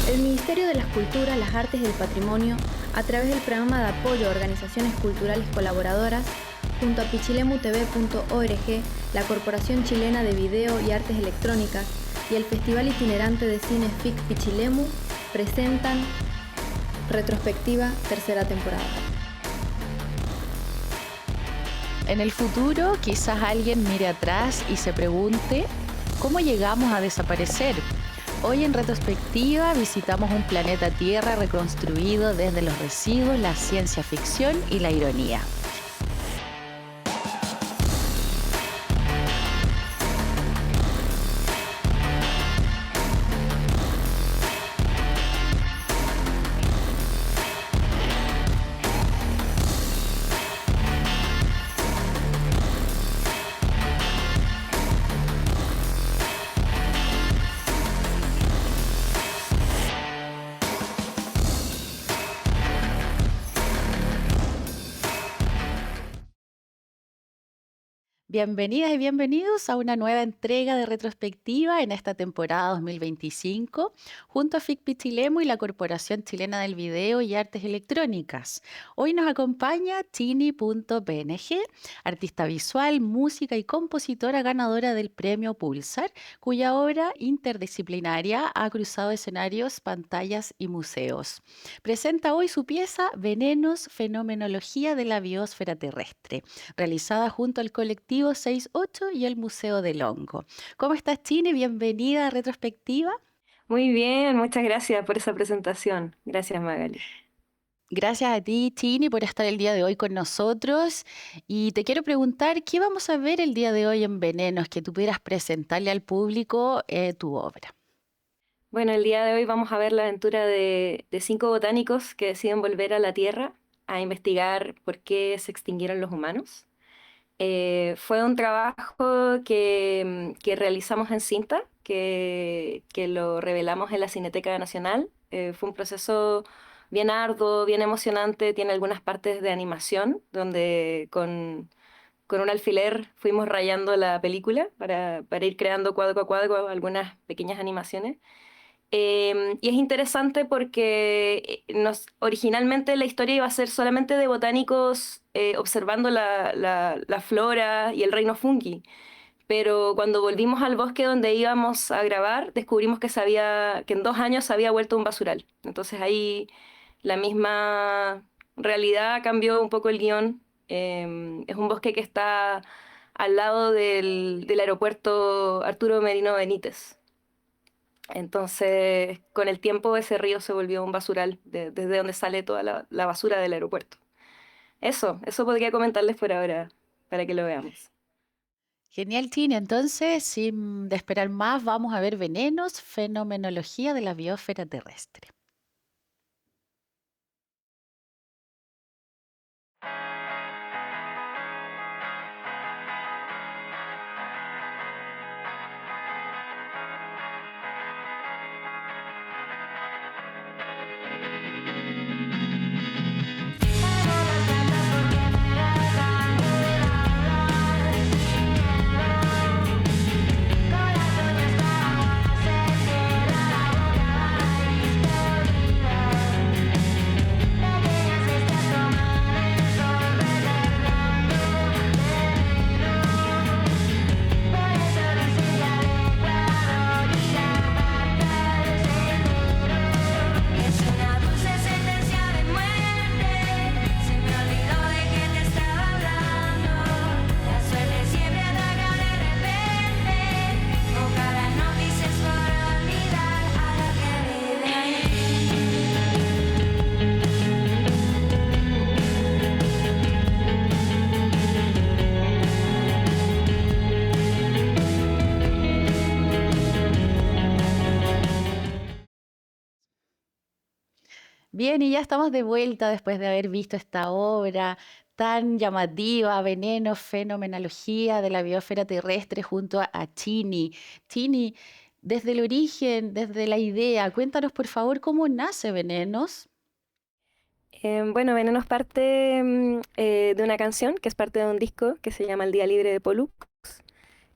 El Ministerio de las Culturas, las Artes y el Patrimonio, a través del programa de apoyo a organizaciones culturales colaboradoras, junto a pichilemutv.org, la Corporación Chilena de Video y Artes Electrónicas y el Festival Itinerante de Cine FIC Pichilemu, presentan Retrospectiva, tercera temporada. En el futuro, quizás alguien mire atrás y se pregunte, ¿cómo llegamos a desaparecer? Hoy en Retrospectiva visitamos un planeta Tierra reconstruido desde los residuos, la ciencia ficción y la ironía. Bienvenidas y bienvenidos a una nueva entrega de Retrospectiva en esta temporada 2025, junto a FIC Pichilemu y la Corporación Chilena del Video y Artes Electrónicas. Hoy nos acompaña Tini.png, artista visual, música y compositora ganadora del premio Pulsar, cuya obra interdisciplinaria ha cruzado escenarios, pantallas y museos. Presenta hoy su pieza Venenos, Fenomenología de la Biosfera Terrestre, realizada junto al colectivo 68 y el Museo del Hongo. ¿Cómo estás, Chini? Bienvenida a Retrospectiva. Muy bien, muchas gracias por esa presentación. Gracias, Magali. Gracias a ti, Chini, por estar el día de hoy con nosotros. Y te quiero preguntar, ¿qué vamos a ver el día de hoy en Venenos? Que tú pudieras presentarle al público tu obra. Bueno, el día de hoy vamos a ver la aventura de 5 botánicos que deciden volver a la Tierra a investigar por qué se extinguieron los humanos. Fue un trabajo que realizamos en cinta, que lo revelamos en la Cineteca Nacional. Fue un proceso bien arduo, bien emocionante, tiene algunas partes de animación, donde con un alfiler fuimos rayando la película para ir creando cuadro a cuadro algunas pequeñas animaciones. Y es interesante porque originalmente la historia iba a ser solamente de botánicos observando la flora y el reino fungi, pero cuando volvimos al bosque donde íbamos a grabar, descubrimos que en 2 años se había vuelto un basural. Entonces ahí la misma realidad cambió un poco el guión. Es un bosque que está al lado del aeropuerto Arturo Merino Benítez. Entonces, con el tiempo ese río se volvió un basural, desde donde sale toda la basura del aeropuerto. Eso podría comentarles por ahora, para que lo veamos. Genial, Chini. Entonces, sin esperar más, vamos a ver Venenos, Fenomenología de la Biosfera Terrestre. Bien, y ya estamos de vuelta después de haber visto esta obra tan llamativa, Veneno, Fenomenología de la Biosfera Terrestre junto a Chini. Chini, desde el origen, desde la idea, cuéntanos por favor cómo nace Venenos. Bueno, Venenos parte de una canción que es parte de un disco que se llama El Día Libre de Pollux.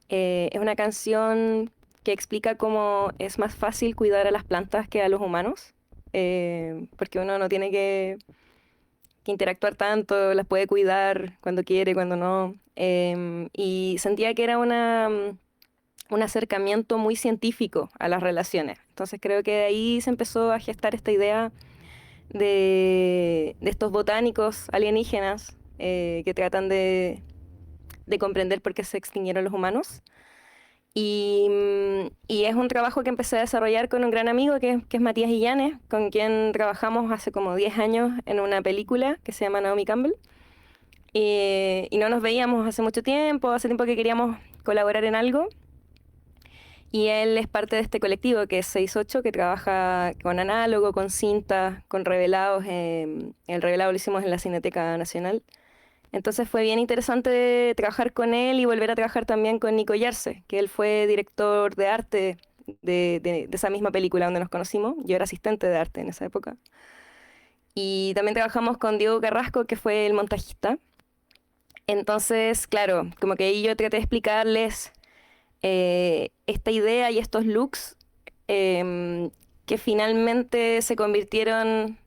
Es una canción que explica cómo es más fácil cuidar a las plantas que a los humanos, porque uno no tiene que interactuar tanto, las puede cuidar cuando quiere, cuando no. Y sentía que era un acercamiento muy científico a las relaciones. Entonces creo que de ahí se empezó a gestar esta idea de estos botánicos alienígenas que tratan de comprender por qué se extinguieron los humanos. Y es un trabajo que empecé a desarrollar con un gran amigo que es Matías Illanes, con quien trabajamos hace como 10 años en una película que se llama Naomi Campbell. Y no nos veíamos hace tiempo que queríamos colaborar en algo. Y él es parte de este colectivo que es 68, que trabaja con análogo, con cinta, con revelados. El revelado lo hicimos en la Cineteca Nacional. Entonces fue bien interesante trabajar con él y volver a trabajar también con Nico Yarse, que él fue director de arte de esa misma película donde nos conocimos. Yo era asistente de arte en esa época. Y también trabajamos con Diego Carrasco, que fue el montajista. Entonces, claro, como que ahí yo traté de explicarles esta idea y estos looks que finalmente se convirtieron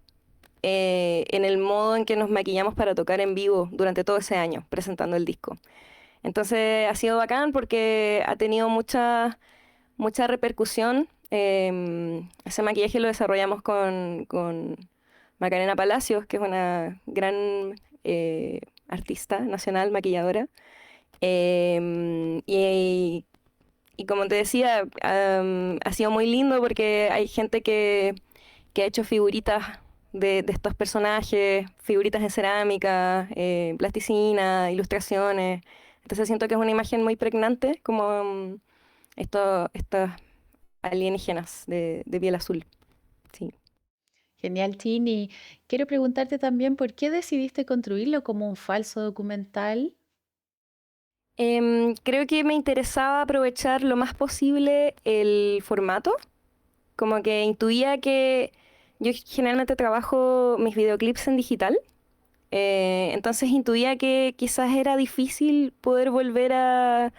en el modo en que nos maquillamos para tocar en vivo durante todo ese año, presentando el disco. Entonces ha sido bacán porque ha tenido mucha repercusión. Ese maquillaje lo desarrollamos con Macarena Palacios, que es una gran artista nacional, maquilladora. Y como te decía, ha sido muy lindo porque hay gente que ha hecho figuritas de estos personajes, figuritas en cerámica, plasticina, ilustraciones. Entonces siento que es una imagen muy pregnante, como estas alienígenas de piel azul. Sí. Genial, Tini. Quiero preguntarte también por qué decidiste construirlo como un falso documental. Creo que me interesaba aprovechar lo más posible el formato, como que intuía que yo generalmente trabajo mis videoclips en digital, entonces intuía que quizás era difícil poder volver a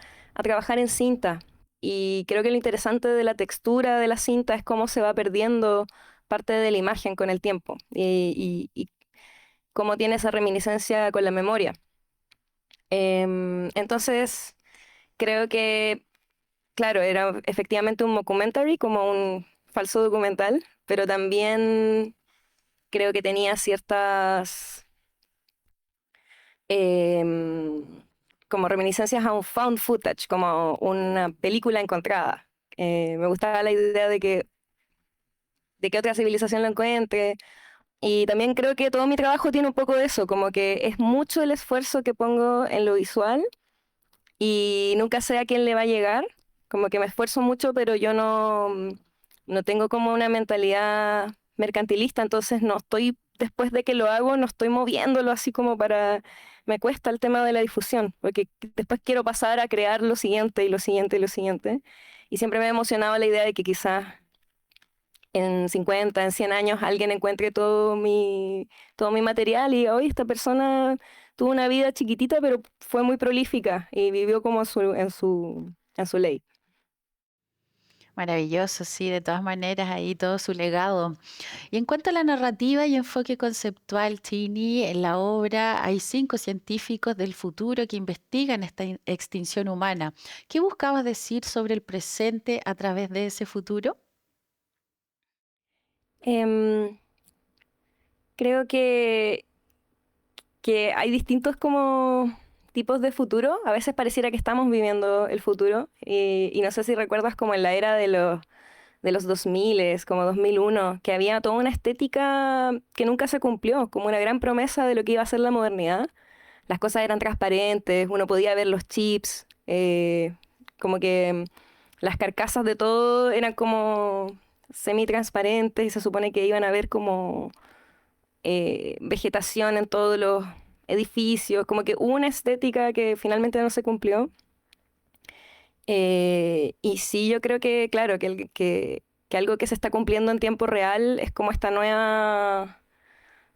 trabajar en cinta. Y creo que lo interesante de la textura de la cinta es cómo se va perdiendo parte de la imagen con el tiempo y cómo tiene esa reminiscencia con la memoria. Entonces, creo que, claro, era efectivamente un mockumentary, como un falso documental, pero también creo que tenía ciertas em, como reminiscencias a un found footage, como una película encontrada. Me gustaba la idea de que otra civilización lo encuentre. Y también creo que todo mi trabajo tiene un poco de eso, como que es mucho el esfuerzo que pongo en lo visual y nunca sé a quién le va a llegar. Como que me esfuerzo mucho, pero yo no tengo como una mentalidad mercantilista, entonces no estoy, después de que lo hago, no estoy moviéndolo así como para... Me cuesta el tema de la difusión, porque después quiero pasar a crear lo siguiente y lo siguiente y lo siguiente. Y siempre me ha emocionado la idea de que quizás en 50, en 100 años alguien encuentre todo mi material y hoy esta persona tuvo una vida chiquitita, pero fue muy prolífica y vivió como en su ley. Maravilloso, sí, de todas maneras, ahí todo su legado. Y en cuanto a la narrativa y enfoque conceptual, Tini, en la obra hay 5 científicos del futuro que investigan esta extinción humana. ¿Qué buscabas decir sobre el presente a través de ese futuro? Em, Creo que hay distintos como tipos de futuro. A veces pareciera que estamos viviendo el futuro y no sé si recuerdas como en la era de los 2000, como 2001, que había toda una estética que nunca se cumplió, como una gran promesa de lo que iba a ser la modernidad. Las cosas eran transparentes, uno podía ver los chips, como que las carcasas de todo eran como semi-transparentes y se supone que iban a ver como vegetación en todos los edificios, como que hubo una estética que finalmente no se cumplió. Y sí, yo creo que, claro, que algo que se está cumpliendo en tiempo real es como esta nueva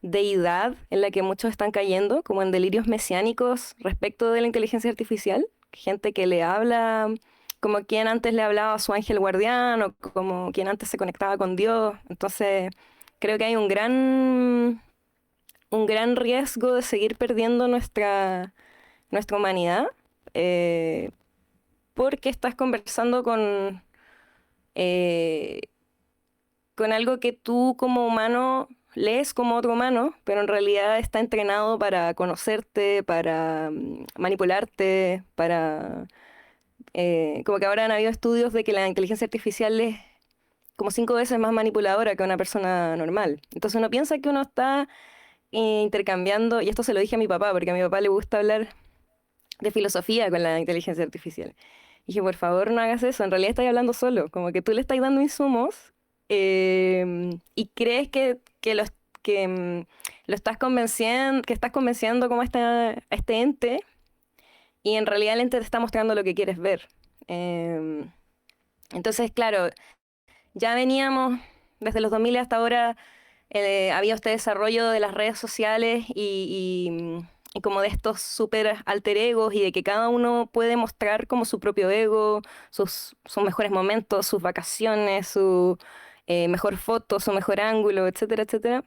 deidad en la que muchos están cayendo, como en delirios mesiánicos respecto de la inteligencia artificial. Gente que le habla como quien antes le hablaba a su ángel guardián o como quien antes se conectaba con Dios. Entonces, creo que hay un gran riesgo de seguir perdiendo nuestra humanidad, eh, porque estás conversando eh, con algo que tú como humano lees como otro humano, pero en realidad está entrenado para conocerte, para manipularte, para... como que ahora han habido estudios de que la inteligencia artificial es como 5 veces más manipuladora que una persona normal. Entonces uno piensa que uno está intercambiando, y esto se lo dije a mi papá, porque a mi papá le gusta hablar de filosofía con la inteligencia artificial. Y dije, por favor, no hagas eso, en realidad estás hablando solo, como que tú le estás dando insumos y crees que lo estás convenciendo como a este ente, y en realidad el ente te está mostrando lo que quieres ver. Entonces, claro, ya veníamos desde los 2000 hasta ahora, había este desarrollo de las redes sociales y como de estos super alter egos y de que cada uno puede mostrar como su propio ego, sus mejores momentos, sus vacaciones, su mejor foto, su mejor ángulo, etcétera, etcétera.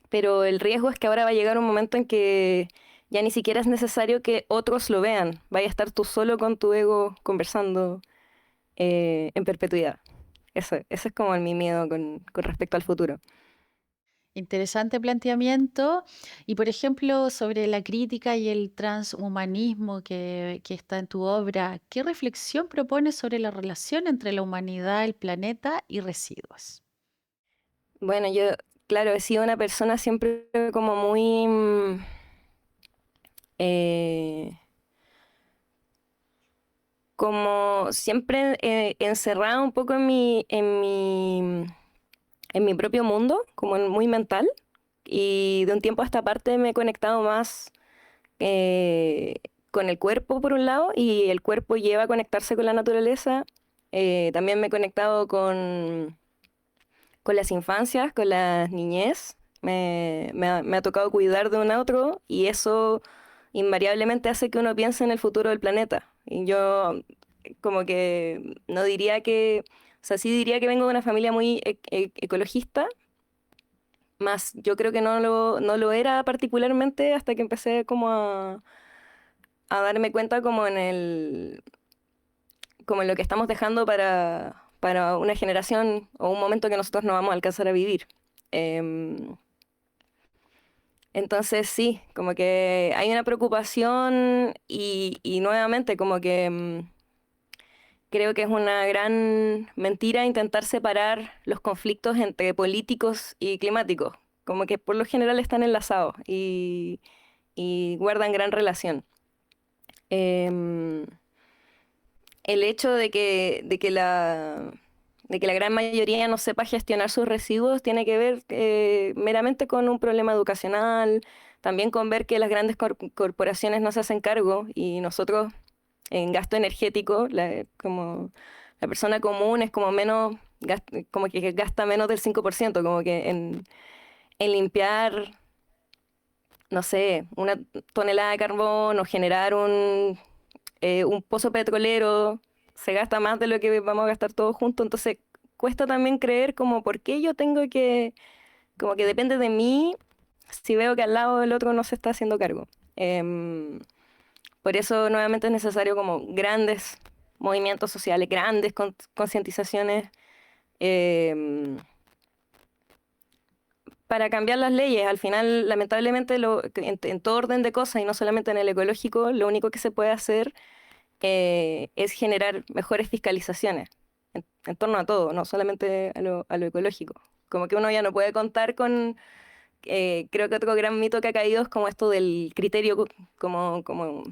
Pero el riesgo es que ahora va a llegar un momento en que ya ni siquiera es necesario que otros lo vean. Vaya a estar tú solo con tu ego conversando en perpetuidad. Ese es como mi miedo con respecto al futuro. Interesante planteamiento. Y por ejemplo, sobre la crítica y el transhumanismo que está en tu obra, ¿qué reflexión propones sobre la relación entre la humanidad, el planeta y residuos? Bueno, yo, claro, he sido una persona siempre como muy eh, como siempre encerrada un poco en mi propio mundo, como muy mental. Y de un tiempo a esta parte me he conectado más eh, con el cuerpo, por un lado, y el cuerpo lleva a conectarse con la naturaleza. También me he conectado con las infancias, con la niñez. Me ha tocado cuidar de un otro y eso invariablemente hace que uno piense en el futuro del planeta. Y yo como que no diría que, o sea, sí diría que vengo de una familia muy ecologista, más yo creo que no lo era particularmente hasta que empecé como a darme cuenta como en lo que estamos dejando para una generación o un momento que nosotros no vamos a alcanzar a vivir. Em, entonces sí, como que hay una preocupación y nuevamente como que creo que es una gran mentira intentar separar los conflictos entre políticos y climáticos, como que por lo general están enlazados y guardan gran relación. Em, el hecho de que la gran mayoría no sepa gestionar sus residuos tiene que ver meramente con un problema educacional, también con ver que las grandes corporaciones no se hacen cargo y nosotros en gasto energético, como la persona común es como menos, como que gasta menos del 5%, como que en limpiar, no sé, una tonelada de carbón o generar un pozo petrolero, se gasta más de lo que vamos a gastar todos juntos, entonces cuesta también creer como por qué yo tengo como que depende de mí si veo que al lado del otro no se está haciendo cargo. Por eso nuevamente es necesario como grandes movimientos sociales, grandes concientizaciones em, para cambiar las leyes. Al final, lamentablemente, en todo orden de cosas y no solamente en el ecológico, lo único que se puede hacer es generar mejores fiscalizaciones en torno a todo, no solamente a lo ecológico. Como que uno ya no puede contar con, creo que otro gran mito que ha caído es como esto del criterio, como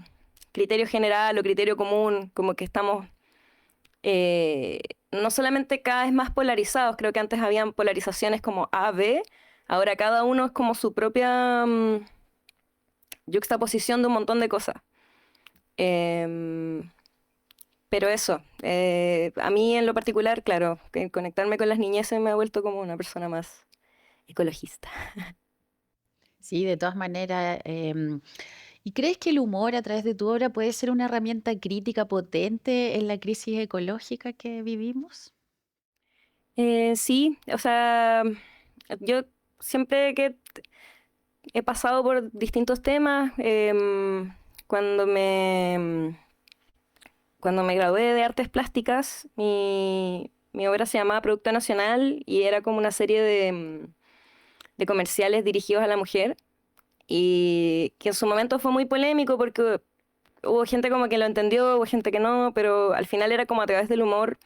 criterio general o criterio común, como que estamos eh, no solamente cada vez más polarizados, creo que antes habían polarizaciones como A, B, ahora cada uno es como su propia yuxtaposición de un montón de cosas. Em, Pero eso, a mí en lo particular, claro, que conectarme con las niñeces me ha vuelto como una persona más ecologista. Sí, de todas maneras, ¿Y crees que el humor a través de tu obra puede ser una herramienta crítica potente en la crisis ecológica que vivimos? Sí, o sea, yo siempre que he pasado por distintos temas, cuando me, cuando me gradué de artes plásticas, mi obra se llamaba Producto Nacional y era como una serie de comerciales dirigidos a la mujer y que en su momento fue muy polémico porque hubo gente como que lo entendió, hubo gente que no, pero al final era como a través del humor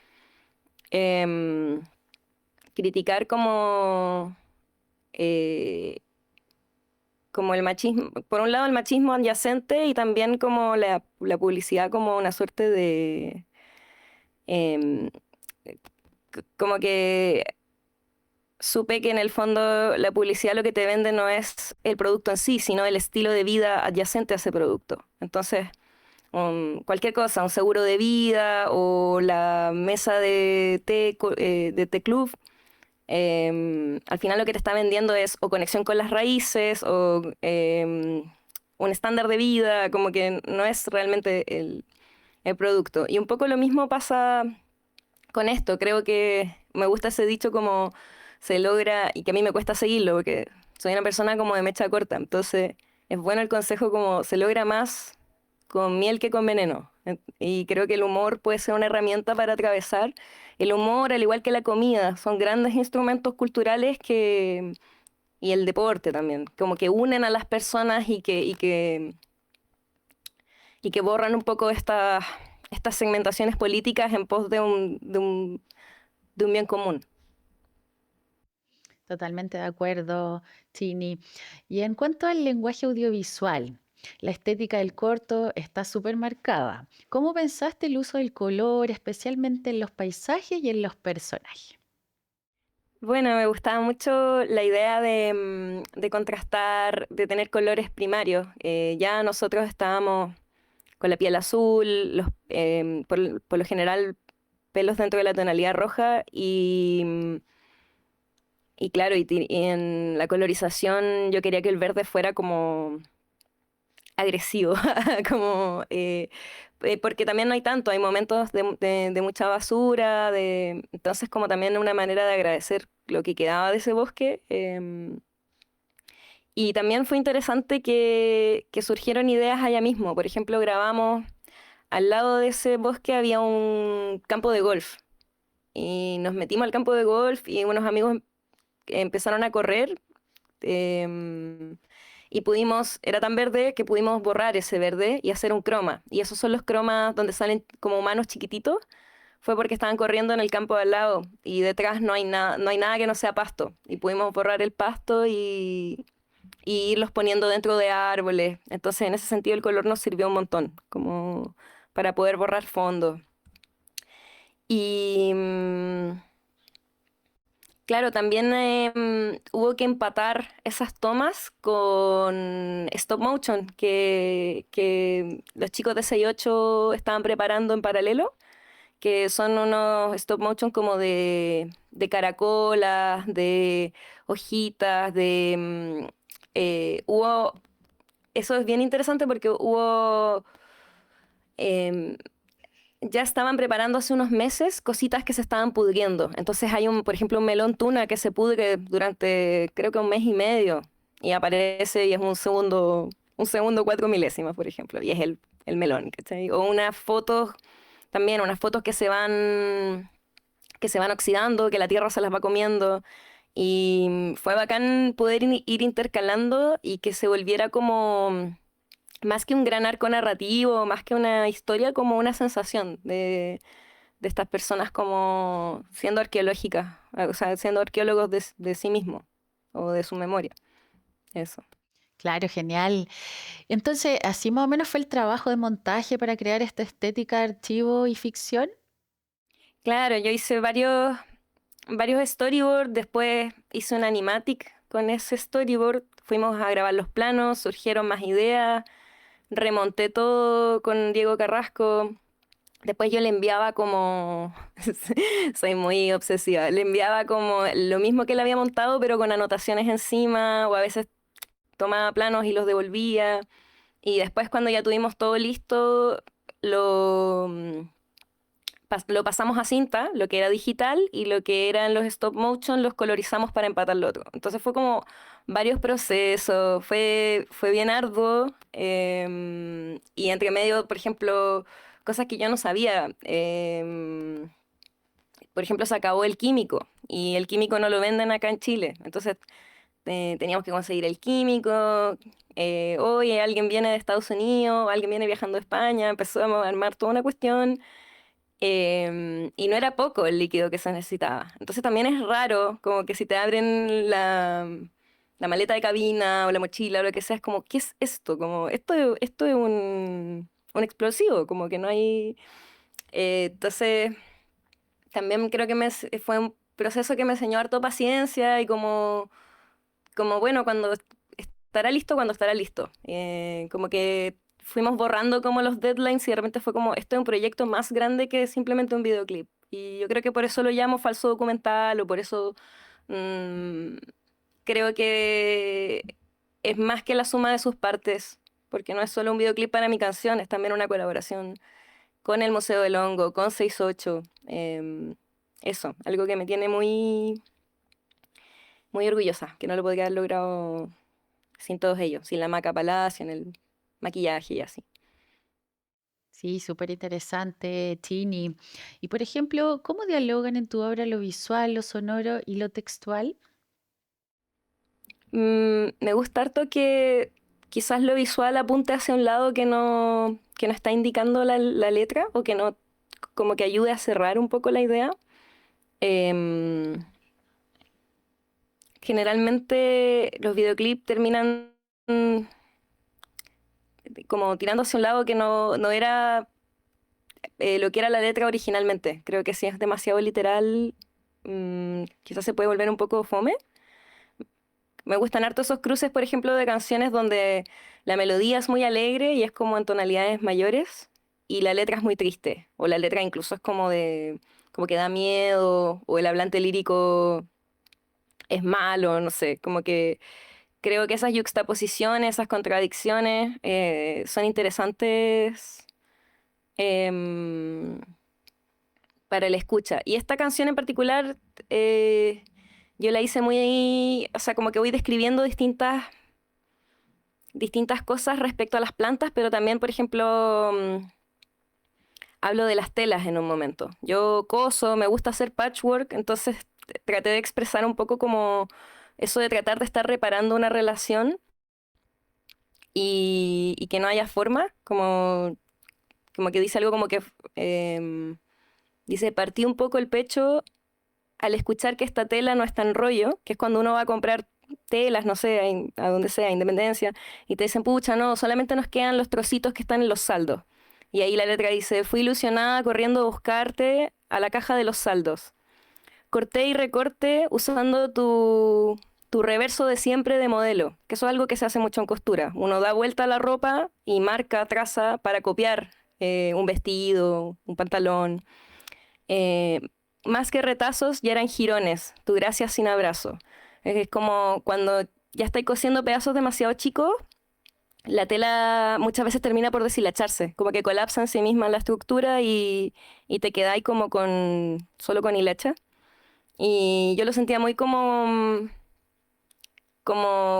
em, criticar eh, como el machismo, por un lado el machismo adyacente y también como la publicidad como una suerte de, em, como que supe que en el fondo la publicidad lo que te vende no es el producto en sí, sino el estilo de vida adyacente a ese producto. Entonces, cualquier cosa, un seguro de vida o la mesa de té, de té club, al final lo que te está vendiendo es o conexión con las raíces o un estándar de vida, como que no es realmente el producto. Y un poco lo mismo pasa con esto. Creo que me gusta ese dicho como se logra, y que a mí me cuesta seguirlo, porque soy una persona como de mecha corta. Entonces, es bueno el consejo como se logra más con miel que con veneno. Y creo que el humor puede ser una herramienta para atravesar. El humor, al igual que la comida, son grandes instrumentos culturales y el deporte también, como que unen a las personas y que borran un poco estas segmentaciones políticas en pos de un bien común. Totalmente de acuerdo, Chini. Y en cuanto al lenguaje audiovisual, la estética del corto está súper marcada. ¿Cómo pensaste el uso del color, especialmente en los paisajes y en los personajes? Bueno, me gustaba mucho la idea de contrastar, de tener colores primarios. Ya nosotros estábamos con la piel azul, por lo general pelos dentro de la tonalidad roja y claro, y en la colorización yo quería que el verde fuera como agresivo, como, porque también no hay tanto, hay momentos de mucha basura, entonces como también una manera de agradecer lo que quedaba de ese bosque. Y también fue interesante que surgieron ideas allá mismo. Por ejemplo, grabamos al lado de ese bosque había un campo de golf y nos metimos al campo de golf y unos amigos empezaron a correr. em, y era tan verde que pudimos borrar ese verde y hacer un croma. Y esos son los cromas donde salen como humanos chiquititos. Fue porque estaban corriendo en el campo de al lado y detrás no hay nada que no sea pasto. Y pudimos borrar el pasto y irlos poniendo dentro de árboles. Entonces, en ese sentido, el color nos sirvió un montón, como para poder borrar fondo. Y claro, también hubo que empatar esas tomas con stop motion que los chicos de 6-8 estaban preparando en paralelo, que son unos stop motion como de caracolas, de hojitas, eso es bien interesante porque em, ya estaban preparando hace unos meses cositas que se estaban pudriendo. Entonces hay por ejemplo, un melón tuna que se pudre durante creo que un mes y medio y aparece y es un segundo 4 milésimas, por ejemplo, y es el melón, ¿cachai? O unas fotos que se van oxidando, que la tierra se las va comiendo. Y fue bacán poder ir intercalando y que se volviera como más que un gran arco narrativo, más que una historia, como una sensación de estas personas como siendo arqueológicas, o sea, siendo arqueólogos de sí mismos o de su memoria. Eso. Claro, genial. Entonces, así más o menos fue el trabajo de montaje para crear esta estética de archivo y ficción. Claro, yo hice varios storyboards, después hice un animatic con ese storyboard, fuimos a grabar los planos, surgieron más ideas, remonté todo con Diego Carrasco. Después yo le enviaba como, soy muy obsesiva, le enviaba como lo mismo que él había montado, pero con anotaciones encima, o a veces tomaba planos y los devolvía. Y después cuando ya tuvimos todo listo, lo, lo pasamos a cinta, lo que era digital, y lo que eran los stop motion los colorizamos para empatar lo otro. Entonces fue como varios procesos, fue bien arduo, y entre medio, por ejemplo, cosas que yo no sabía. Por ejemplo, se acabó el químico y el químico no lo venden acá en Chile. Entonces teníamos que conseguir el químico. Oye, alguien viene de Estados Unidos, alguien viene viajando a España, empezamos a armar toda una cuestión. Y no era poco el líquido que se necesitaba. Entonces también es raro, como que si te abren la maleta de cabina o la mochila o lo que sea, es como, ¿qué es esto? Como, esto es un explosivo, como que no hay... entonces, también creo que fue un proceso que me enseñó harto paciencia y como bueno, cuando estará listo, cuando estará listo. Como que fuimos borrando como los deadlines y de repente fue como, esto es un proyecto más grande que simplemente un videoclip. Y yo creo que por eso lo llamo falso documental o por eso mm, creo que es más que la suma de sus partes, porque no es solo un videoclip para mi canción, es también una colaboración con el Museo del Hongo, con 68. Eso, algo que me tiene muy, muy orgullosa, que no lo podría haber logrado sin todos ellos, sin la Maca Palacio, en el maquillaje y así. Sí, súper interesante, Tini. Y por ejemplo, ¿cómo dialogan en tu obra lo visual, lo sonoro y lo textual? Me gusta harto que quizás lo visual apunte hacia un lado que no está indicando la letra o que no, como que ayude a cerrar un poco la idea. Em, Generalmente los videoclips terminan como tirando hacia un lado que no era lo que era la letra originalmente. Creo que si es demasiado literal, quizás se puede volver un poco fome. Me gustan harto esos cruces, por ejemplo, de canciones donde la melodía es muy alegre y es como en tonalidades mayores y la letra es muy triste. O la letra incluso es como que da miedo, o el hablante lírico es malo, no sé, como que creo que esas yuxtaposiciones, esas contradicciones son interesantes em, para el escucha. Y esta canción en particular, yo la hice muy, o sea, como que voy describiendo distintas cosas respecto a las plantas, pero también, por ejemplo, hablo de las telas en un momento. Yo coso, me gusta hacer patchwork, entonces traté de expresar un poco como eso de tratar de estar reparando una relación y que no haya forma, como que dice algo como que dice, partí un poco el pecho al escuchar que esta tela no está en rollo, que es cuando uno va a comprar telas, no sé, a donde sea, Independencia, y te dicen, pucha, no, solamente nos quedan los trocitos que están en los saldos. Y ahí la letra dice, fui ilusionada corriendo a buscarte a la caja de los saldos. Corté y recorte usando tu reverso de siempre de modelo, que eso es algo que se hace mucho en costura. Uno da vuelta a la ropa y marca, traza para copiar un vestido, un pantalón. Eh, Más que retazos, ya eran jirones, tu gracia sin abrazo. Es como cuando ya estáis cosiendo pedazos demasiado chicos, la tela muchas veces termina por deshilacharse, como que colapsa en sí misma la estructura y te quedáis como solo con hilacha. Y yo lo sentía muy como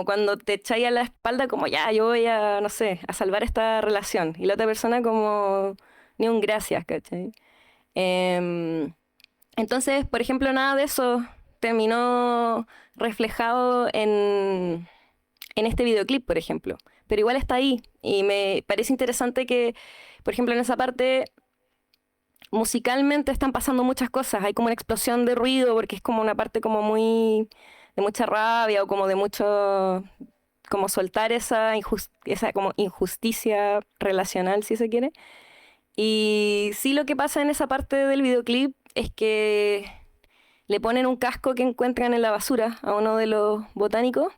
cuando te echáis a la espalda, como ya, yo voy a, no sé, a salvar esta relación. Y la otra persona como, ni un gracias, ¿cachai? Em, entonces, por ejemplo, nada de eso terminó reflejado en este videoclip, por ejemplo. Pero igual está ahí. Y me parece interesante que, por ejemplo, en esa parte, musicalmente están pasando muchas cosas. Hay como una explosión de ruido porque es como una parte como muy de mucha rabia o como de mucho, como soltar esa como injusticia relacional, si se quiere. Y sí, lo que pasa en esa parte del videoclip es que le ponen un casco que encuentran en la basura a uno de los botánicos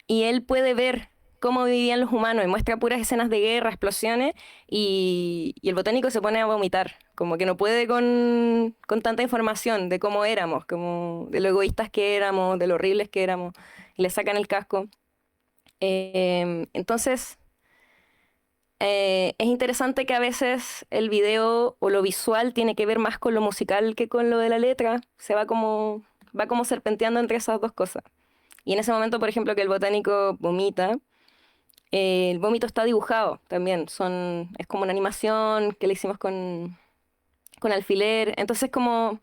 y él puede ver cómo vivían los humanos y muestra puras escenas de guerra, explosiones y el botánico se pone a vomitar, como que no puede con tanta información de cómo éramos, como de lo egoístas que éramos, de lo horribles que éramos, y le sacan el casco. Entonces, Es interesante que a veces el video o lo visual tiene que ver más con lo musical que con lo de la letra. Va como serpenteando entre esas dos cosas. Y en ese momento, por ejemplo, que el botánico vomita, el vómito está dibujado también. Es como una animación que le hicimos con alfiler. Entonces, como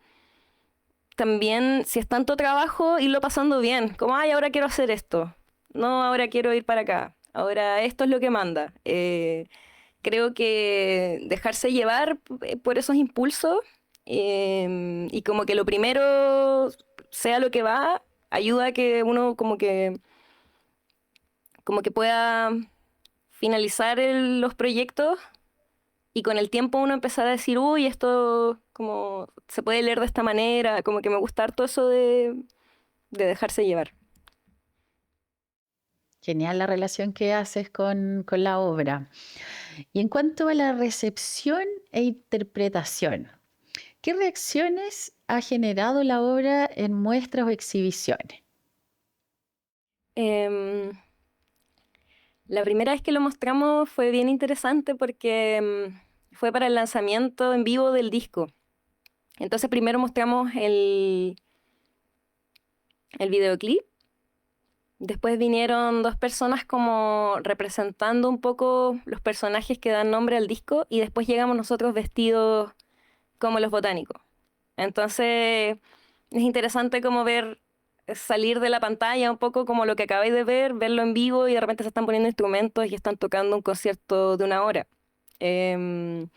también, si es tanto trabajo, irlo pasando bien. Como, ay, ahora quiero hacer esto. No, ahora quiero ir para acá. Ahora esto es lo que manda. Creo que dejarse llevar por esos impulsos y como que lo primero sea lo que va, ayuda a que uno como que pueda finalizar los proyectos y con el tiempo uno empezar a decir, uy, esto como se puede leer de esta manera, como que me gusta harto eso de dejarse llevar. Genial la relación que haces con la obra. Y en cuanto a la recepción e interpretación, ¿qué reacciones ha generado la obra en muestras o exhibiciones? Em, la primera vez que lo mostramos fue bien interesante porque fue para el lanzamiento en vivo del disco. Entonces primero mostramos el videoclip. Después vinieron dos personas como representando un poco los personajes que dan nombre al disco y después llegamos nosotros vestidos como los botánicos. Entonces es interesante como ver salir de la pantalla un poco como lo que acabáis de ver, verlo en vivo y de repente se están poniendo instrumentos y están tocando un concierto de una hora. Em,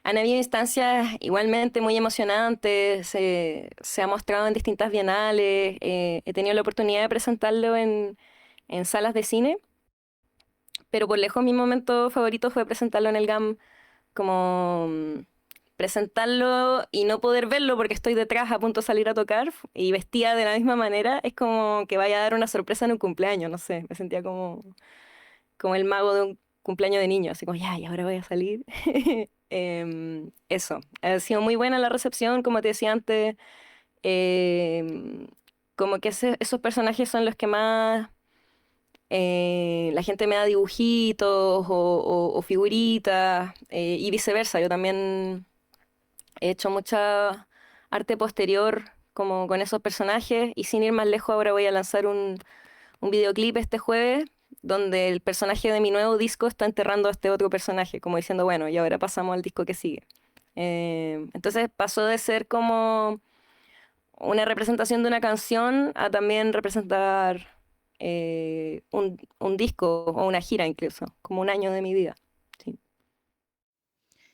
Han habido instancias igualmente muy emocionantes, se ha mostrado en distintas bienales, he tenido la oportunidad de presentarlo en salas de cine, pero por lejos mi momento favorito fue presentarlo en el GAM, como presentarlo y no poder verlo porque estoy detrás a punto de salir a tocar y vestida de la misma manera, es como que vaya a dar una sorpresa en un cumpleaños, no sé, me sentía como el mago de un cumpleaños de niño, así como, ya, y ahora voy a salir. Eso, ha sido muy buena la recepción, como te decía antes, em, como que esos personajes son los que más la gente me da dibujitos o figuritas y viceversa. Yo también he hecho mucha arte posterior como con esos personajes y sin ir más lejos ahora voy a lanzar un videoclip este jueves donde el personaje de mi nuevo disco está enterrando a este otro personaje, como diciendo, bueno, y ahora pasamos al disco que sigue. Entonces pasó de ser como una representación de una canción a también representar un disco o una gira incluso, como un año de mi vida. Sí.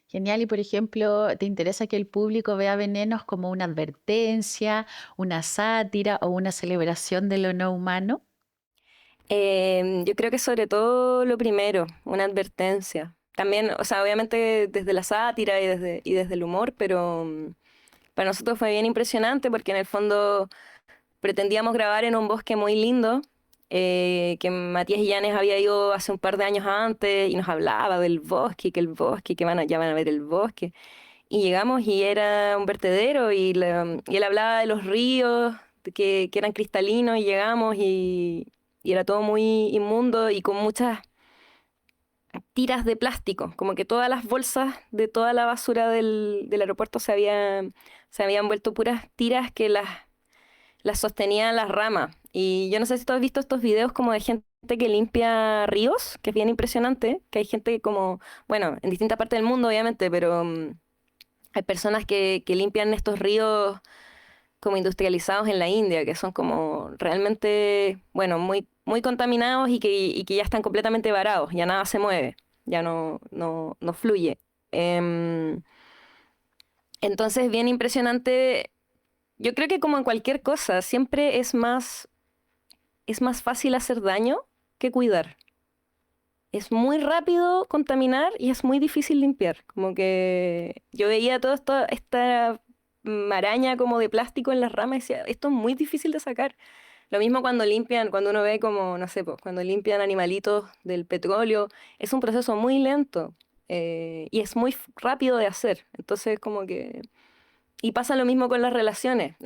Genial, y por ejemplo, ¿te interesa que el público vea Venenos como una advertencia, una sátira o una celebración de lo no humano? Yo creo que sobre todo lo primero, una advertencia. También, o sea, obviamente desde la sátira y desde el humor, pero para nosotros fue bien impresionante porque en el fondo pretendíamos grabar en un bosque muy lindo, que Matías Illanes había ido hace un par de años antes y nos hablaba del bosque, que el bosque, ya van a ver el bosque. Y llegamos y era un vertedero y él hablaba de los ríos que eran cristalinos y llegamos y era todo muy inmundo y con muchas tiras de plástico, como que todas las bolsas de toda la basura del aeropuerto se habían vuelto puras tiras que las sostenían las ramas. Y yo no sé si tú has visto estos videos como de gente que limpia ríos, que es bien impresionante, que hay gente como, bueno, en distintas partes del mundo obviamente, pero hay personas que limpian estos ríos como industrializados en la India, que son como realmente, bueno, muy contaminados y que ya están completamente varados, ya nada se mueve, ya no fluye. Em, entonces, bien impresionante. Yo creo que como en cualquier cosa, siempre es más fácil hacer daño que cuidar. Es muy rápido contaminar y es muy difícil limpiar. Como que yo veía toda esta maraña como de plástico en las ramas y decía, esto es muy difícil de sacar. Lo mismo cuando limpian, cuando uno ve como, no sé, pues, cuando limpian animalitos del petróleo, es un proceso muy lento y es muy rápido de hacer. Entonces como que... Y pasa lo mismo con las relaciones.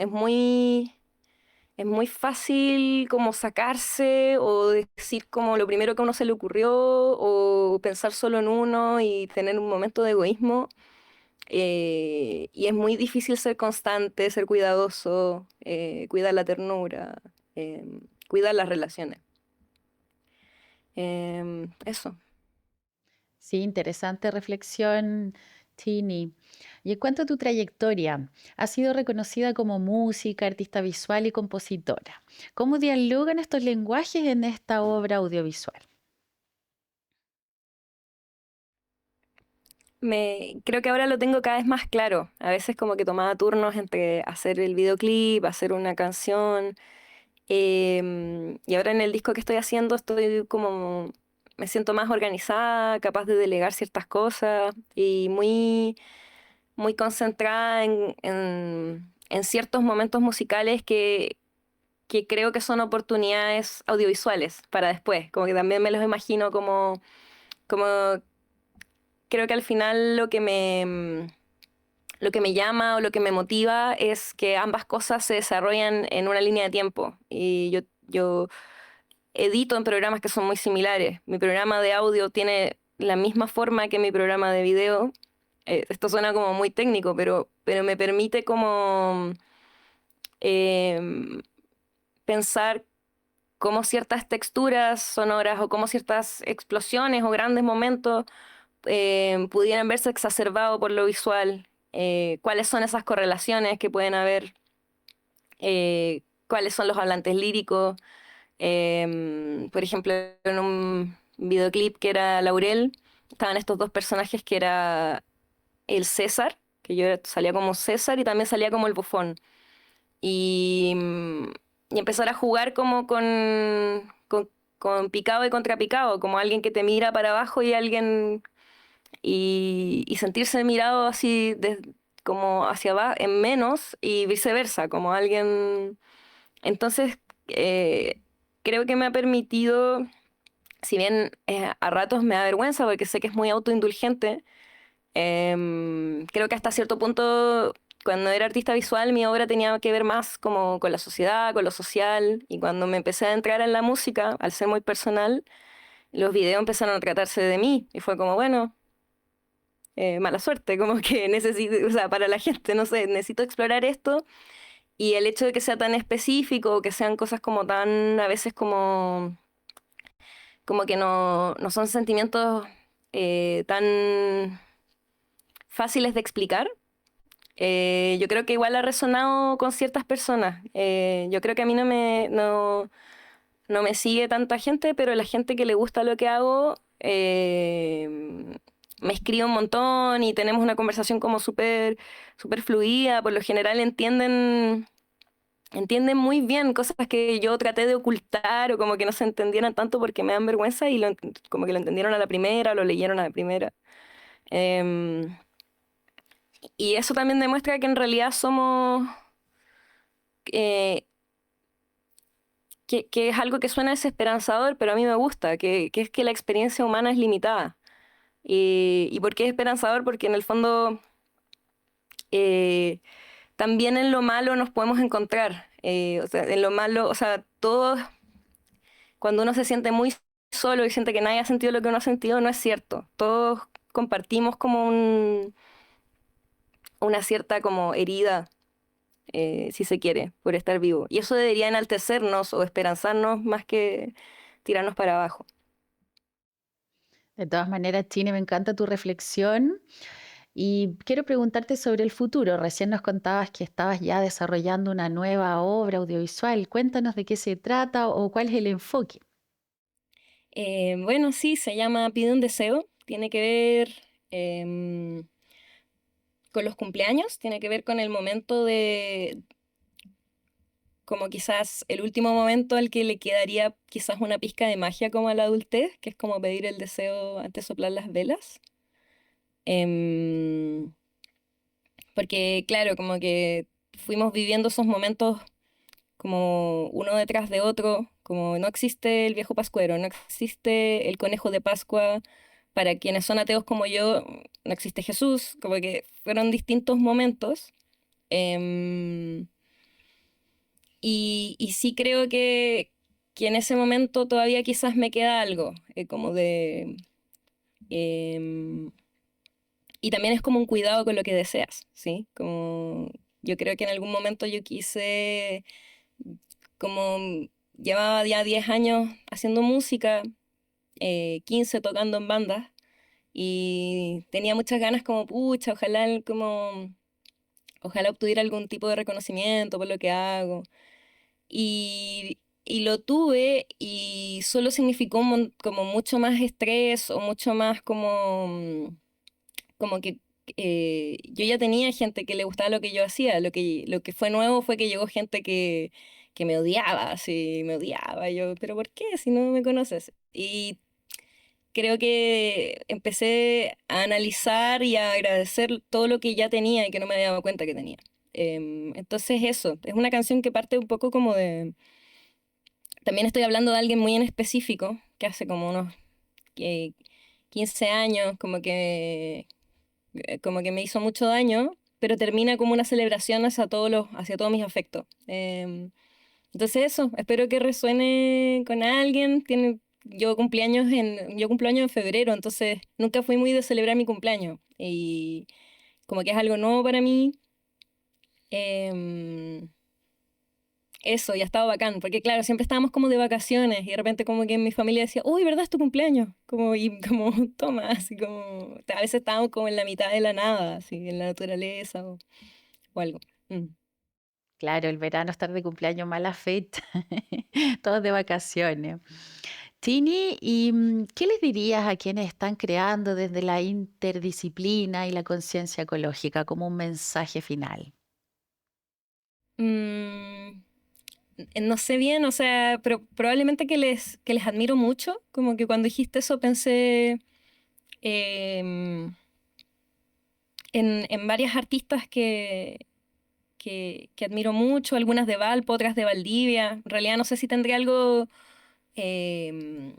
es muy fácil como sacarse o decir como lo primero que a uno se le ocurrió o pensar solo en uno y tener un momento de egoísmo. Y es muy difícil ser constante, ser cuidadoso, cuidar la ternura, cuidar las relaciones. Eso. Sí, interesante reflexión, Tini. Y en cuanto a tu trayectoria, has sido reconocida como música, artista visual y compositora. ¿Cómo dialogan estos lenguajes en esta obra audiovisual? Creo que ahora lo tengo cada vez más claro. A veces como que tomaba turnos entre hacer el videoclip, hacer una canción. Y ahora en el disco que estoy haciendo estoy como, me siento más organizada, capaz de delegar ciertas cosas y muy concentrada en ciertos momentos musicales que creo que son oportunidades audiovisuales para después. Como que también me los imagino como creo que al final lo que me llama o lo que me motiva es que ambas cosas se desarrollan en una línea de tiempo. Y yo edito en programas que son muy similares. Mi programa de audio tiene la misma forma que mi programa de video. Esto suena como muy técnico, pero me permite como em, pensar cómo ciertas texturas sonoras o cómo ciertas explosiones o grandes momentos pudieran verse exacerbados por lo visual, cuáles son esas correlaciones que pueden haber, cuáles son los hablantes líricos. Por ejemplo, en un videoclip que era Laurel, estaban estos dos personajes que era el César, que yo salía como César y también salía como el bufón. Y empezar a jugar como con picado y contrapicado, como alguien que te mira para abajo y alguien y sentirse mirado así como hacia abajo en menos y viceversa, como alguien. Entonces, creo que me ha permitido, si bien a ratos me da vergüenza porque sé que es muy autoindulgente, creo que hasta cierto punto, cuando era artista visual, mi obra tenía que ver más como con la sociedad, con lo social, y cuando me empecé a entrar en la música, al ser muy personal, los videos empezaron a tratarse de mí, y fue como, bueno, mala suerte, como que necesito, o sea, para la gente, no sé, necesito explorar esto, y el hecho de que sea tan específico, que sean cosas como tan, a veces como que no son sentimientos tan fáciles de explicar. Yo creo que igual ha resonado con ciertas personas. Yo creo que a mí no me sigue tanta gente, pero la gente que le gusta lo que hago me escribe un montón y tenemos una conversación como súper fluida. Por lo general entienden muy bien cosas que yo traté de ocultar o como que no se entendieran tanto porque me dan vergüenza y como que lo entendieron a la primera, lo leyeron a la primera. Em, y eso también demuestra que en realidad somos, eh, que es algo que suena desesperanzador, pero a mí me gusta, que es que la experiencia humana es limitada. ¿Y por qué es esperanzador? Porque en el fondo eh, también en lo malo nos podemos encontrar. O sea, en lo malo, o sea, todos, cuando uno se siente muy solo y siente que nadie ha sentido lo que uno ha sentido, no es cierto. Todos compartimos como una cierta como herida, si se quiere, por estar vivo. Y eso debería enaltecernos o esperanzarnos más que tirarnos para abajo. De todas maneras, Chine, me encanta tu reflexión y quiero preguntarte sobre el futuro. Recién nos contabas que estabas ya desarrollando una nueva obra audiovisual. Cuéntanos de qué se trata o cuál es el enfoque. Bueno, sí, se llama Pide un deseo. Tiene que ver con los cumpleaños, tiene que ver con el momento como quizás el último momento al que le quedaría quizás una pizca de magia como a la adultez, que es como pedir el deseo antes de soplar las velas. Em, Porque, claro, como que fuimos viviendo esos momentos como uno detrás de otro, como no existe el viejo pascuero, no existe el conejo de Pascua, para quienes son ateos como yo, no existe Jesús, como que fueron distintos momentos. em, Y sí creo que en ese momento todavía quizás me queda algo, como de... em, y también es como un cuidado con lo que deseas, ¿sí? Como yo creo que en algún momento yo quise, como llevaba ya 10 años haciendo música, 15 tocando en bandas, y tenía muchas ganas como, pucha, ojalá obtuviera algún tipo de reconocimiento por lo que hago. Y lo tuve y solo significó como mucho más estrés o mucho más como que yo ya tenía gente que le gustaba lo que yo hacía. Lo que fue nuevo fue que llegó gente que me odiaba, así, me odiaba. Yo, pero ¿por qué? Si no me conoces. Y creo que empecé a analizar y a agradecer todo lo que ya tenía y que no me había dado cuenta que tenía. Entonces eso, es una canción que parte un poco como de... También estoy hablando de alguien muy en específico, que hace como unos eh, 15 años, como que me hizo mucho daño, pero termina como una celebración hacia todos mis afectos. Entonces eso, espero que resuene con alguien. Yo cumplo años en febrero, entonces nunca fui muy de celebrar mi cumpleaños. Y como que es algo nuevo para mí. em, Eso, ya estaba bacán, porque claro, siempre estábamos como de vacaciones y de repente como que mi familia decía, uy, ¿verdad es tu cumpleaños? Como, y como, toma, así como, a veces estábamos como en la mitad de la nada, así, en la naturaleza o algo. Mm. Claro, el verano estar de cumpleaños, mala fecha, todos de vacaciones. Tini, ¿y qué les dirías a quienes están creando desde la interdisciplina y la conciencia ecológica como un mensaje final? Mm, no sé bien, o sea, pero probablemente que les admiro mucho, como que cuando dijiste eso pensé em, en varias artistas que admiro mucho, algunas de Valpo, otras de Valdivia. En realidad no sé si tendría algo em,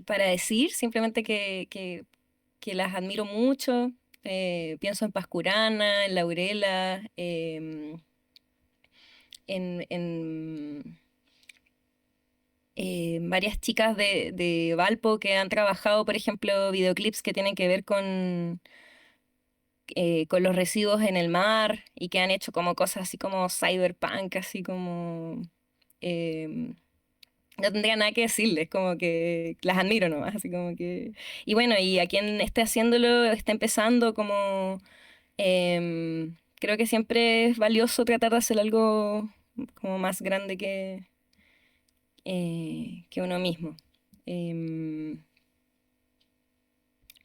para decir, simplemente que las admiro mucho. Pienso en Pascurana, en Laurela, en varias chicas de Valpo que han trabajado, por ejemplo, videoclips que tienen que ver con los residuos en el mar y que han hecho como cosas así como cyberpunk, así como... em, no tendría nada que decirles, como que las admiro nomás, así como que... Y bueno, y a quien esté haciéndolo, esté empezando, como... creo que siempre es valioso tratar de hacer algo como más grande que uno mismo. Em,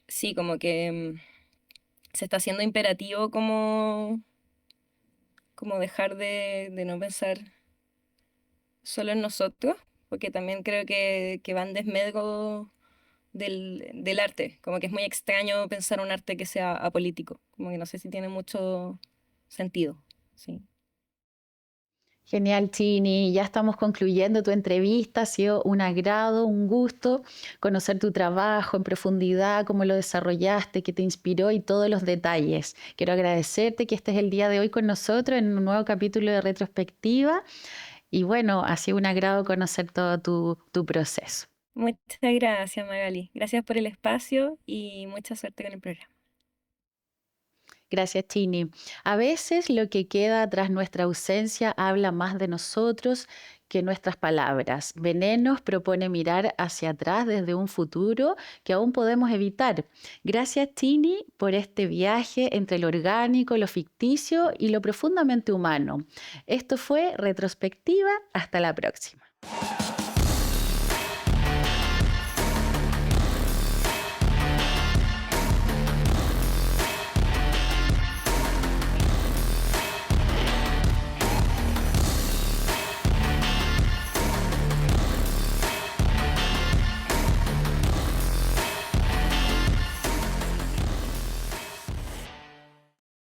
sí, como que se está haciendo imperativo como dejar de no pensar solo en nosotros, porque también creo que va en desmedro del arte, como que es muy extraño pensar un arte que sea apolítico, como que no sé si tiene mucho sentido, sí. Genial, Tini. Ya estamos concluyendo tu entrevista. Ha sido un agrado, un gusto conocer tu trabajo en profundidad, cómo lo desarrollaste, qué te inspiró y todos los detalles. Quiero agradecerte que estés el día de hoy con nosotros en un nuevo capítulo de retrospectiva. Y bueno, ha sido un agrado conocer todo tu proceso. Muchas gracias, Magali. Gracias por el espacio y mucha suerte con el programa. Gracias, Tini. A veces lo que queda tras nuestra ausencia habla más de nosotros que nuestras palabras. Venenos propone mirar hacia atrás desde un futuro que aún podemos evitar. Gracias, Tini, por este viaje entre lo orgánico, lo ficticio y lo profundamente humano. Esto fue Retrospectiva. Hasta la próxima.